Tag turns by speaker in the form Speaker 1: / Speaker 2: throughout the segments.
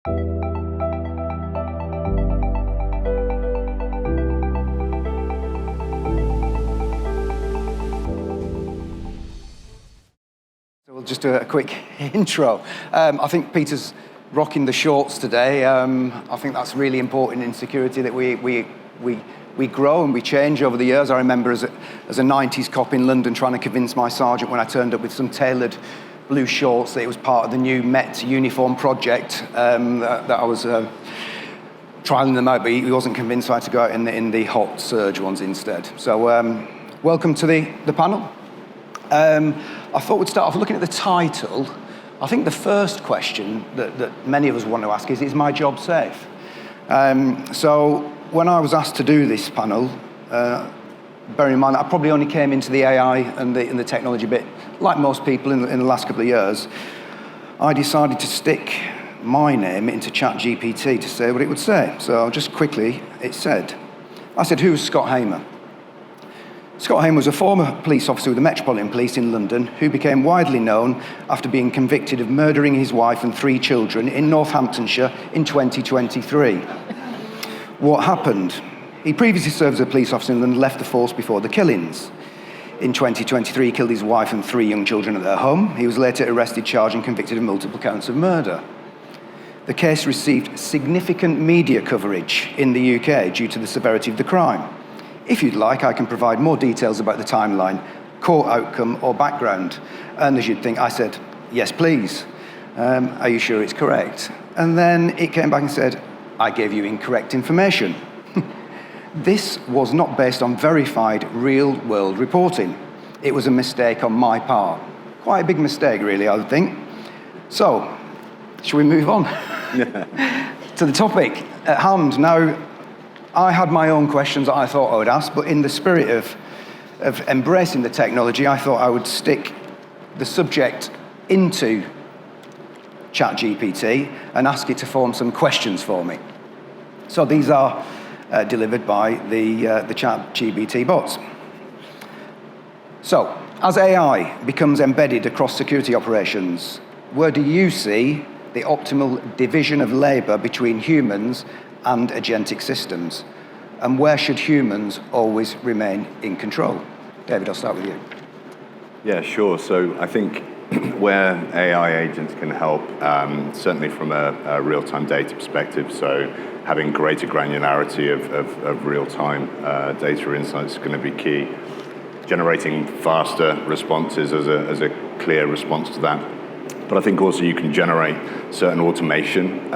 Speaker 1: So we'll just do a quick intro. I think Peter's rocking the shorts today. I think that's really important in security, that we grow and we change over the years. I remember as a 90s cop in London trying to convince my sergeant when I turned up with some tailored blue shorts that it was part of the new Met uniform project, that I was trialing them out, but he wasn't convinced, so I had to go out in the hot surge ones instead. So welcome to the panel. I thought we'd start off looking at the title. I think the first question that many of us want to ask is my job safe? So when I was asked to do this panel, bearing in mind that I probably only came into the AI and the technology bit, like most people in the last couple of years, I decided to stick my name into ChatGPT to say what it would say. So just quickly, I said, who's Scott Hamer? Scott Hamer was a former police officer with the Metropolitan Police in London who became widely known after being convicted of murdering his wife and 3 children in Northamptonshire in 2023. What happened? He previously served as a police officer in London, left the force before the killings. In 2023, he killed his wife and 3 young children at their home. He was later arrested, charged and convicted of multiple counts of murder. The case received significant media coverage in the UK due to the severity of the crime. If you'd like, I can provide more details about the timeline, court outcome, or background. And as you'd think, I said, yes, please. Are you sure it's correct? And then it came back and said, I gave you incorrect information. This was not based on verified real-world reporting. It was a mistake on my part. Quite a big mistake, really, I would think. So, shall we move on to the topic at hand? Now, I had my own questions that I thought I would ask, but in the spirit of embracing the technology, I thought I would stick the subject into ChatGPT and ask it to form some questions for me. So these are delivered by the ChatGPT bots. So, as AI becomes embedded across security operations, where do you see the optimal division of labor between humans and agentic systems? And where should humans always remain in control? David, I'll start with you.
Speaker 2: Yeah, sure. So I think where AI agents can help, certainly from a real-time data perspective, so having greater granularity of real-time data insights is going to be key. Generating faster responses as a clear response to that. But I think also you can generate certain automation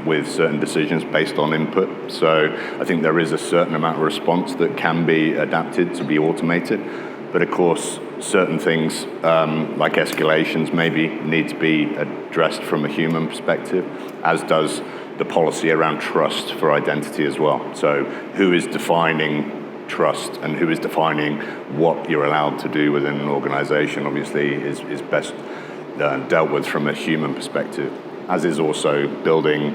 Speaker 2: with certain decisions based on input. So I think there is a certain amount of response that can be adapted to be automated. But of course, certain things like escalations maybe need to be addressed from a human perspective, as does the policy around trust for identity as well. So who is defining trust and who is defining what you're allowed to do within an organization obviously is best dealt with from a human perspective, as is also building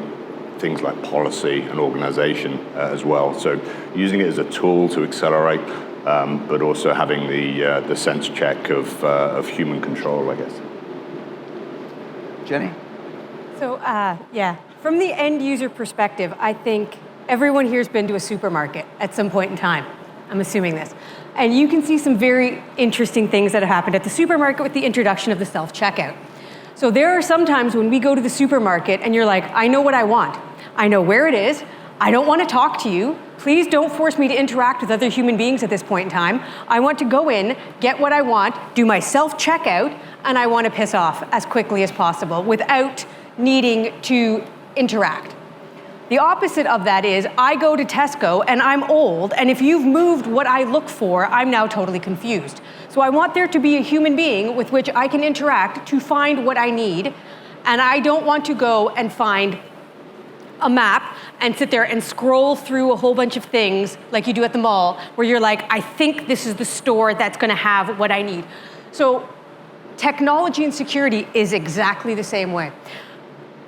Speaker 2: things like policy and organization as well. So using it as a tool to accelerate, but also having the sense check of human control, I guess.
Speaker 1: Jenny?
Speaker 3: So, from the end user perspective, I think everyone here's been to a supermarket at some point in time. I'm assuming this. And you can see some very interesting things that have happened at the supermarket with the introduction of the self-checkout. So there are some times when we go to the supermarket and you're like, I know what I want. I know where it is. I don't want to talk to you. Please don't force me to interact with other human beings at this point in time. I want to go in, get what I want, do my self-checkout, and I want to piss off as quickly as possible without needing to interact. The opposite of that is I go to Tesco and I'm old, and if you've moved what I look for, I'm now totally confused. So I want there to be a human being with which I can interact to find what I need, and I don't want to go and find a map and sit there and scroll through a whole bunch of things like you do at the mall, where you're like, I think this is the store that's gonna have what I need. So technology and security is exactly the same way.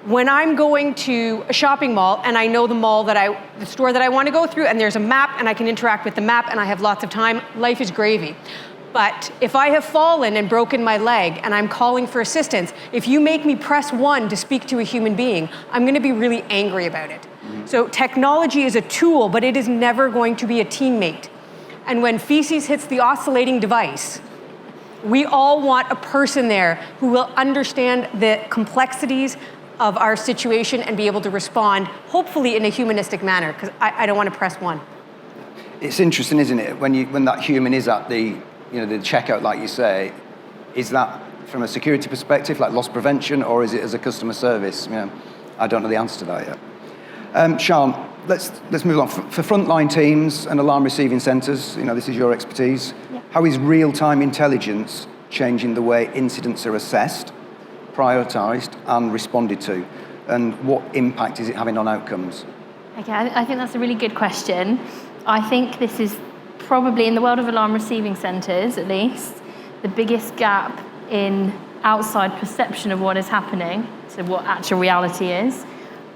Speaker 3: When I'm going to a shopping mall and I know the store that I want to go through, and there's a map and I can interact with the map and I have lots of time, life is gravy. But if I have fallen and broken my leg and I'm calling for assistance, if you make me press 1 to speak to a human being, I'm going to be really angry about it. So technology is a tool, but it is never going to be a teammate. And when feces hits the oscillating device, we all want a person there who will understand the complexities of our situation and be able to respond, hopefully in a humanistic manner, because I don't want to press 1.
Speaker 1: It's interesting, isn't it, when that human is at the checkout, like you say, is that from a security perspective, like loss prevention, or is it as a customer service? I don't know the answer to that yet. Sian, let's move on. For frontline teams and alarm receiving centres, this is your expertise. Yeah. How is real-time intelligence changing the way incidents are assessed, prioritised, and responded to? And what impact is it having on outcomes?
Speaker 4: Okay, I think that's a really good question. I think this is probably, in the world of alarm receiving centres at least, the biggest gap in outside perception of what is happening to what actual reality is.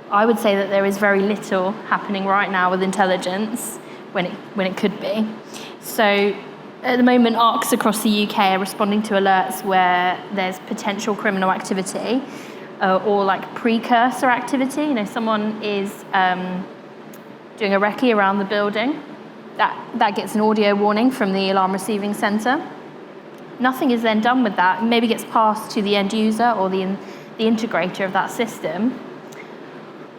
Speaker 4: I would say that there is very little happening right now with intelligence when it could be. So at the moment, ARCs across the UK are responding to alerts where there's potential criminal activity or like precursor activity. Someone is doing a recce around the building. That gets an audio warning from the alarm receiving centre. Nothing is then done with that. Maybe gets passed to the end user or the integrator of that system.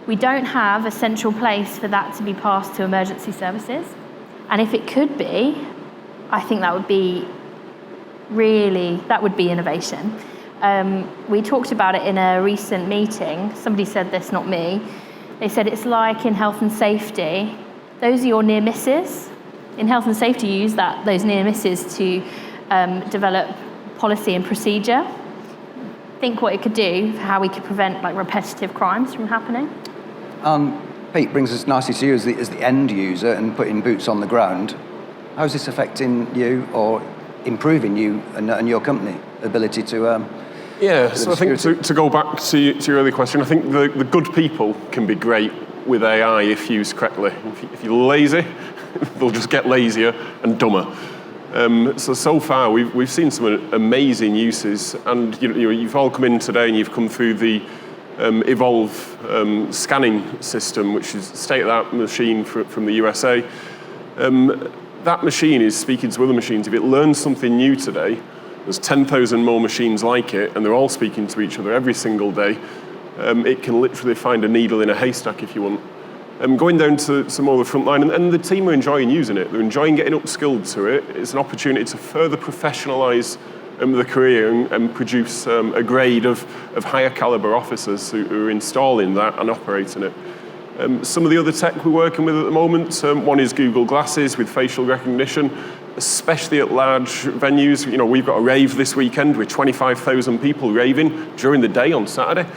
Speaker 4: We don't have a central place for that to be passed to emergency services. And if it could be, I think that would be innovation. We talked about it in a recent meeting. Somebody said this, not me. They said it's like in health and safety. Those are your near misses. In health and safety, you use those near misses to develop policy and procedure. Think what it could do, how we could prevent repetitive crimes from happening.
Speaker 1: Pete, brings us nicely to you as the end user and putting boots on the ground. How's this affecting you or improving you and your company ability to?
Speaker 5: So I think to go back to your earlier question, I think the good people can be great with AI if used correctly. If you're lazy, they'll just get lazier and dumber. So far, we've seen some amazing uses, and you've all come in today and you've come through the Evolve scanning system, which is a state-of-the-art machine from the USA. That machine is speaking to other machines. If it learns something new today, there's 10,000 more machines like it, and they're all speaking to each other every single day. It can literally find a needle in a haystack if you want. Going down to some more of the frontline, and the team are enjoying using it. They're enjoying getting upskilled to it. It's an opportunity to further professionalise the career and produce a grade of higher calibre officers who are installing that and operating it. Some of the other tech we're working with at the moment, one is Google Glasses with facial recognition, especially at large venues. We've got a rave this weekend with 25,000 people raving during the day on Saturday.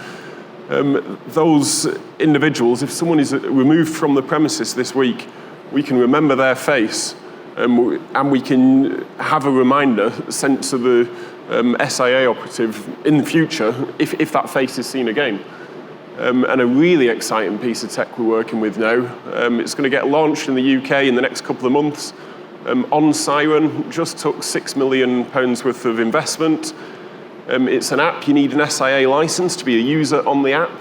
Speaker 5: Those individuals, if someone is removed from the premises this week, we can remember their face and we can have a reminder sent to the SIA operative in the future if that face is seen again. And a really exciting piece of tech we're working with now. It's going to get launched in the UK in the next couple of months. On Siren, just took £6 million worth of investment. It's an app. You need an SIA license to be a user on the app.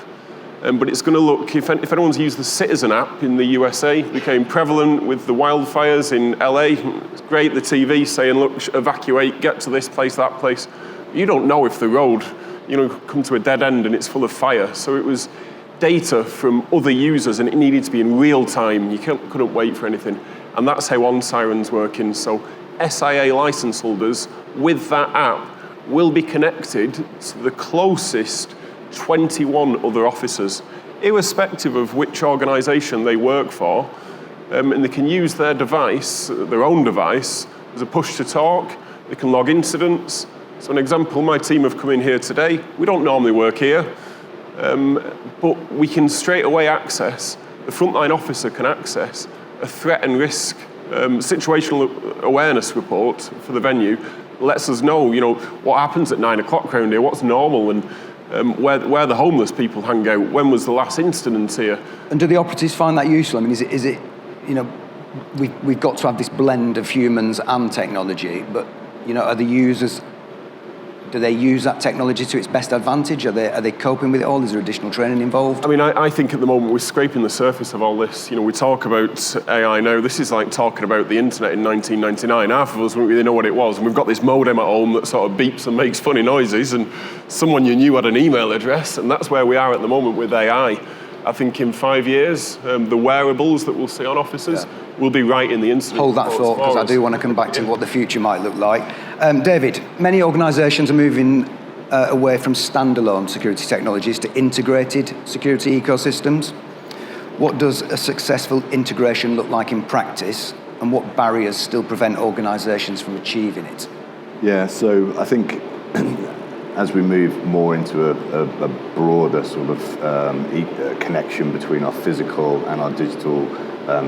Speaker 5: But it's going to look, if anyone's used the Citizen app in the USA, became prevalent with the wildfires in LA. It's great, the TV saying, look, evacuate, get to this place, that place. You don't know if the road, come to a dead end and it's full of fire. So it was data from other users and it needed to be in real time. You couldn't wait for anything. And that's how On Siren's working. So SIA license holders with that app will be connected to the closest 21 other officers, irrespective of which organisation they work for, and they can use their device, their own device, as a push to talk. They can log incidents. So an example, my team have come in here today. We don't normally work here, but we can straight away access, the frontline officer can access a threat and risk situational awareness report for the venue. Lets us know, what happens at 9 o'clock around here, what's normal, and where the homeless people hang out. When was the last incident here?
Speaker 1: And do the operatives find that useful? I mean, is it we've got to have this blend of humans and technology, but Are the users, do they use that technology to its best advantage? Are they coping with it all? Is there additional training involved?
Speaker 5: I mean, I think at the moment we're scraping the surface of all this. We talk about AI now. This is like talking about the internet in 1999. Half of us wouldn't really know what it was. And we've got this modem at home that sort of beeps and makes funny noises. And someone you knew had an email address. And that's where we are at the moment with AI. I think in 5 years, the wearables that we'll see on offices will be right in the incident.
Speaker 1: Hold that thought, because I do want to come back to what the future might look like. David, many organisations are moving away from standalone security technologies to integrated security ecosystems. What does a successful integration look like in practice, and what barriers still prevent organisations from achieving it?
Speaker 2: Yeah, so I think as we move more into a broader sort of connection between our physical and our digital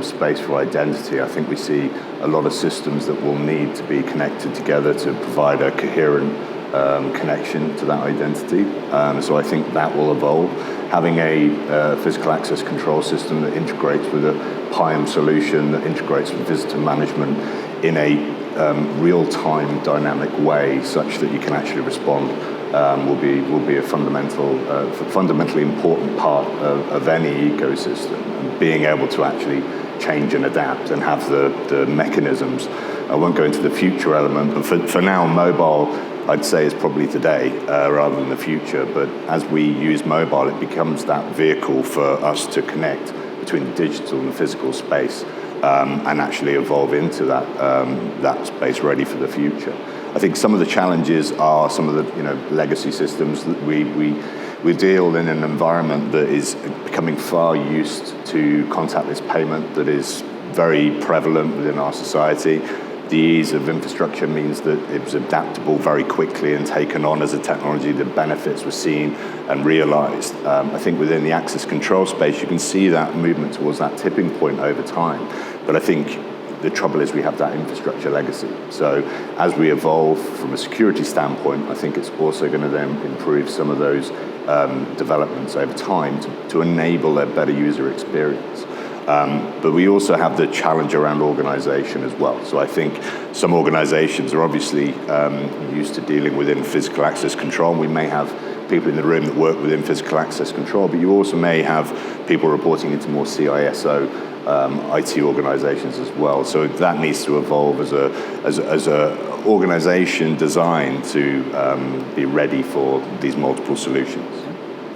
Speaker 2: space for identity, I think we see a lot of systems that will need to be connected together to provide a coherent connection to that identity. So I think that will evolve. Having a physical access control system that integrates with a PIAM solution, that integrates with visitor management in a real-time dynamic way such that you can actually respond will be a fundamentally important part of any ecosystem. And being able to actually change and adapt and have the mechanisms. I won't go into the future element, but for now, mobile, I'd say, is probably today rather than the future. But as we use mobile, it becomes that vehicle for us to connect between the digital and the physical space and actually evolve into that space ready for the future. I think some of the challenges are some of the legacy systems that we deal in an environment that is becoming far used to contactless payment that is very prevalent within our society. The ease of infrastructure means that it was adaptable very quickly and taken on as a technology. The benefits were seen and realized. I think within the access control space, you can see that movement towards that tipping point over time. But I think the trouble is we have that infrastructure legacy. So as we evolve from a security standpoint, I think it's also going to then improve some of those developments over time to enable a better user experience. But we also have the challenge around organization as well. So I think some organizations are obviously used to dealing within physical access control. We may have people in the room that work within physical access control, but you also may have people reporting into more CISO IT organizations as well. So that needs to evolve as a organization designed to be ready for these multiple solutions.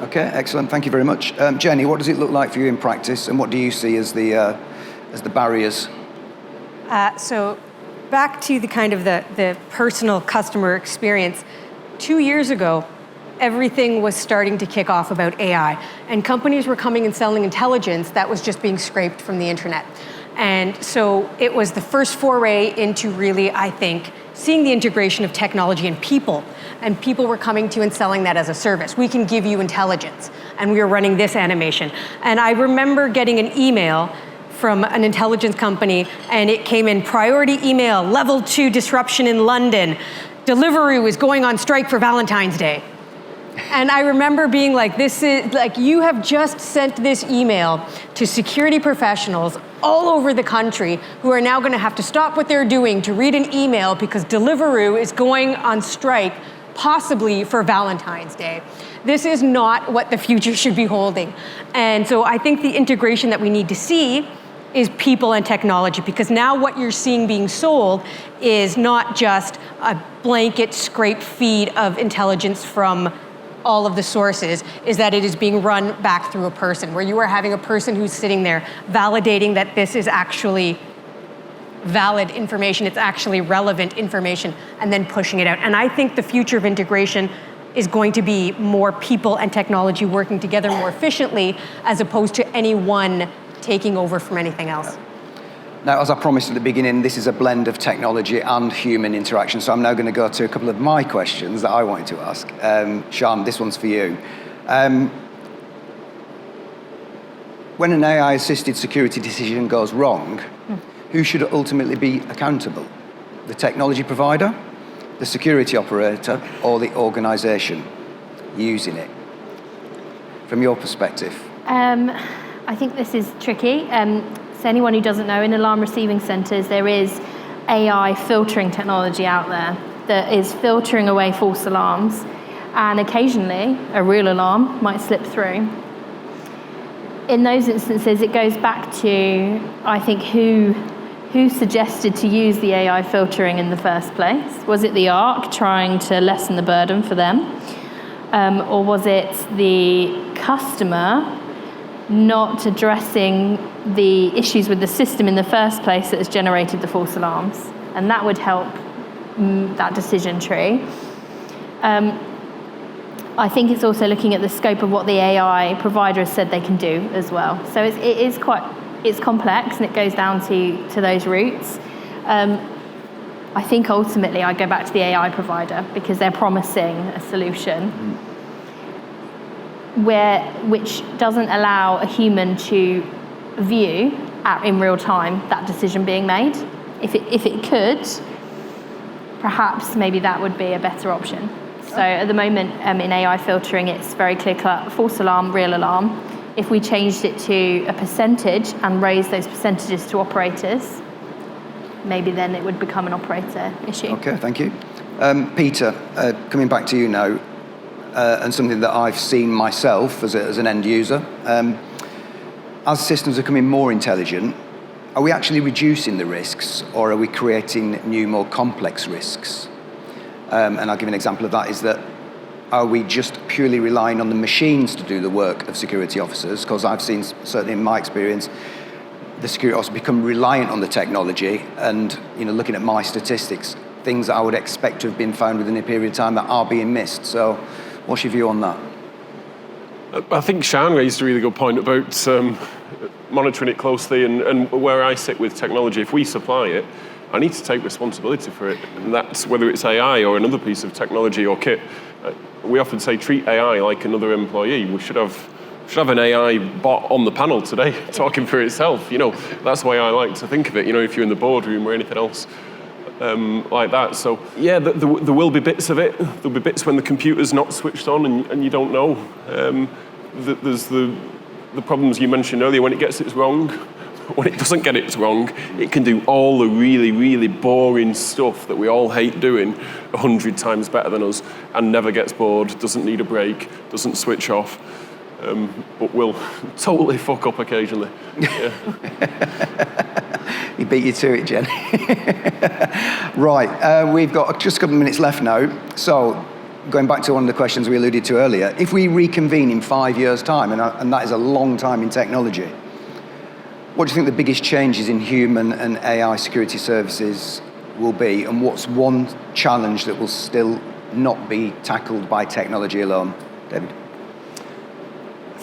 Speaker 1: Okay, excellent. Thank you very much. Jenny, what does it look like for you in practice, and what do you see as the barriers?
Speaker 3: So back to the kind of the personal customer experience. 2 years ago, everything was starting to kick off about AI, and companies were coming and selling intelligence that was just being scraped from the internet. And so it was the first foray into really, I think, seeing the integration of technology and people were coming to and selling that as a service. We can give you intelligence, and we were running this animation. And I remember getting an email from an intelligence company, and it came in: priority email, level 2 disruption in London. Deliveroo is going on strike for Valentine's Day. And I remember being like, this is like, you have just sent this email to security professionals all over the country who are now going to have to stop what they're doing to read an email because Deliveroo is going on strike, possibly for Valentine's Day. This is not what the future should be holding. And so I think the integration that we need to see is people and technology, because now what you're seeing being sold is not just a blanket scrape feed of intelligence from all of the sources, is that it is being run back through a person, where you are having a person who's sitting there validating that this is actually valid information, it's actually relevant information, and then pushing it out. And I think the future of integration is going to be more people and technology working together more efficiently, as opposed to any one taking over from anything else.
Speaker 1: Now, as I promised at the beginning, this is a blend of technology and human interaction. So I'm now going to go to a couple of my questions that I wanted to ask. Sean, this one's for you. When an AI-assisted security decision goes wrong, who should ultimately be accountable? The technology provider, the security operator, or the organization using it? From your perspective.
Speaker 4: I think this is tricky. So anyone who doesn't know, in alarm receiving centers, there is AI filtering technology out there. that is filtering away false alarms, and occasionally a real alarm might slip through. In those instances, it goes back to, I think, who suggested to use the AI filtering in the first place? Was it the ARC trying to lessen the burden for them? Or was it the customer not addressing the issues with the system in the first place that has generated the false alarms? And that would help that decision tree. I think it's also looking at the scope of what the AI provider has said they can do as well. So it's complex, and it goes down to those roots. I think ultimately I go back to the AI provider because they're promising a solution which doesn't allow a human to view in real time that decision being made. If it could, perhaps maybe that would be a better option. So at the moment in AI filtering, it's very clear-cut: false alarm, real alarm. If we changed it to a percentage and raised those percentages to operators, maybe then it would become an operator issue.
Speaker 1: Okay, thank you. Peter, coming back to you now, and something that I've seen myself as an end user. As systems are becoming more intelligent, are we actually reducing the risks, or are we creating new, more complex risks? And I'll give an example of that, is that are we just purely relying on the machines to do the work of security officers? Because I've seen, certainly in my experience, the security officers become reliant on the technology, and looking at my statistics, things that I would expect to have been found within a period of time that are being missed. So what's your view on that?
Speaker 5: I think Sian raised a really good point about monitoring it closely, and where I sit with technology. If we supply it, I need to take responsibility for it, and that's whether it's AI or another piece of technology or kit. We often say treat AI like another employee. We should have an AI bot on the panel today talking for itself. That's the way I like to think of it. If you're in the boardroom or anything else like that. So yeah, there will be bits of it. There'll be bits when the computer's not switched on and you don't know. There's the problems you mentioned earlier when it gets it wrong. When it doesn't get it wrong, it can do all the really, really boring stuff that we all hate doing 100 times better than us, and never gets bored, doesn't need a break, doesn't switch off, but will totally fuck up occasionally. Yeah.
Speaker 1: He beat you to it, Jen. Right, we've got just a couple of minutes left now. So, going back to one of the questions we alluded to earlier, if we reconvene in 5 years' time, and that is a long time in technology, what do you think the biggest changes in human and AI security services will be, and what's one challenge that will still not be tackled by technology alone? David?
Speaker 2: I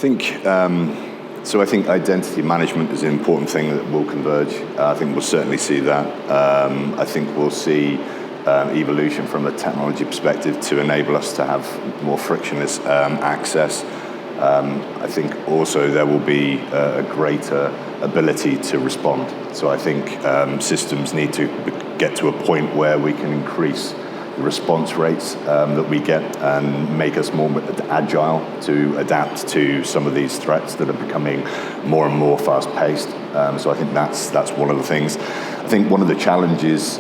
Speaker 2: think identity management is an important thing that will converge. I think we'll certainly see that. I think we'll see evolution from a technology perspective to enable us to have more frictionless access. I think also there will be a greater ability to respond. So I think systems need to get to a point where we can increase the response rates that we get and make us more agile to adapt to some of these threats that are becoming more and more fast-paced. So I think that's one of the things. I think one of the challenges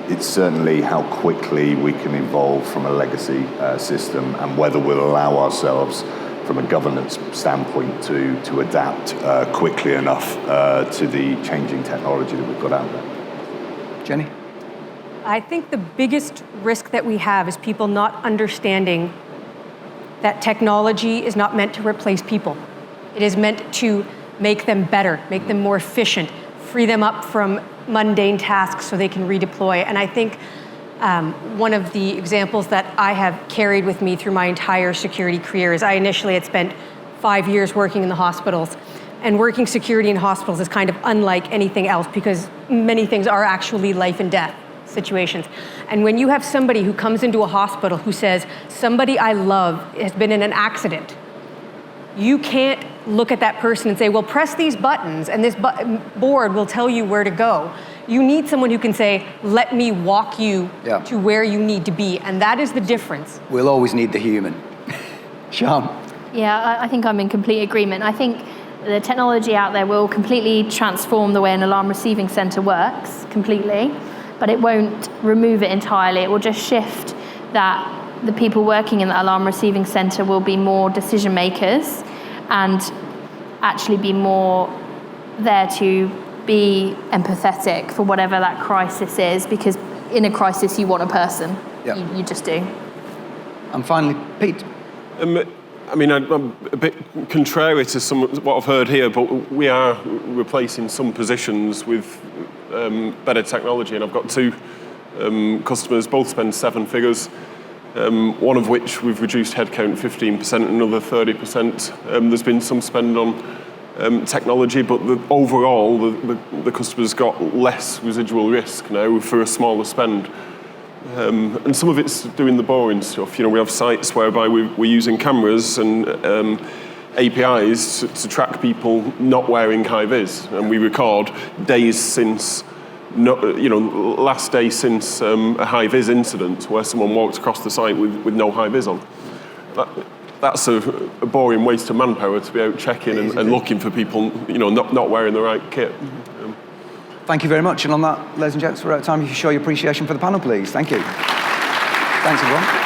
Speaker 2: it's certainly how quickly we can evolve from a legacy system, and whether we'll allow ourselves from a governance standpoint to adapt quickly enough to the changing technology that we've got out there.
Speaker 1: Jenny?
Speaker 3: I think the biggest risk that we have is people not understanding that technology is not meant to replace people. It is meant to make them better, make them more efficient, free them up from mundane tasks so they can redeploy. And I think one of the examples that I have carried with me through my entire security career is I initially had spent 5 years working in the hospitals, and working security in hospitals is kind of unlike anything else because many things are actually life and death situations. And when you have somebody who comes into a hospital who says, somebody I love has been in an accident, you can't look at that person and say, well, press these buttons and this board will tell you where to go. You need someone who can say, let me walk you to where you need to be. And that is the difference.
Speaker 1: We'll always need the human. Sian?
Speaker 4: Yeah, I think I'm in complete agreement. I think the technology out there will completely transform the way an alarm receiving center works, completely. but it won't remove it entirely. It will just shift that the people working in the alarm receiving centre will be more decision makers and actually be more there to be empathetic for whatever that crisis is, because in a crisis you want a person.
Speaker 1: Yeah.
Speaker 4: You just do.
Speaker 1: And finally, Pete.
Speaker 5: I mean, I'm a bit contrary to what I've heard here, but we are replacing some positions with better technology, and I've got two customers, both spend 7 figures, one of which we've reduced headcount 15%, another 30%. There's been some spend on technology, but overall, the customer's got less residual risk now for a smaller spend. And some of it's doing the boring stuff. We have sites whereby we're using cameras and APIs to track people not wearing high vis, and we record days since, last day since a high vis incident where someone walked across the site with no high vis on. That's a boring waste of manpower to be out checking and looking for people, not wearing the right kit.
Speaker 1: Thank you very much. And on that, ladies and gents, we're out of time. You show your appreciation for the panel, please. Thank you. Thanks, everyone.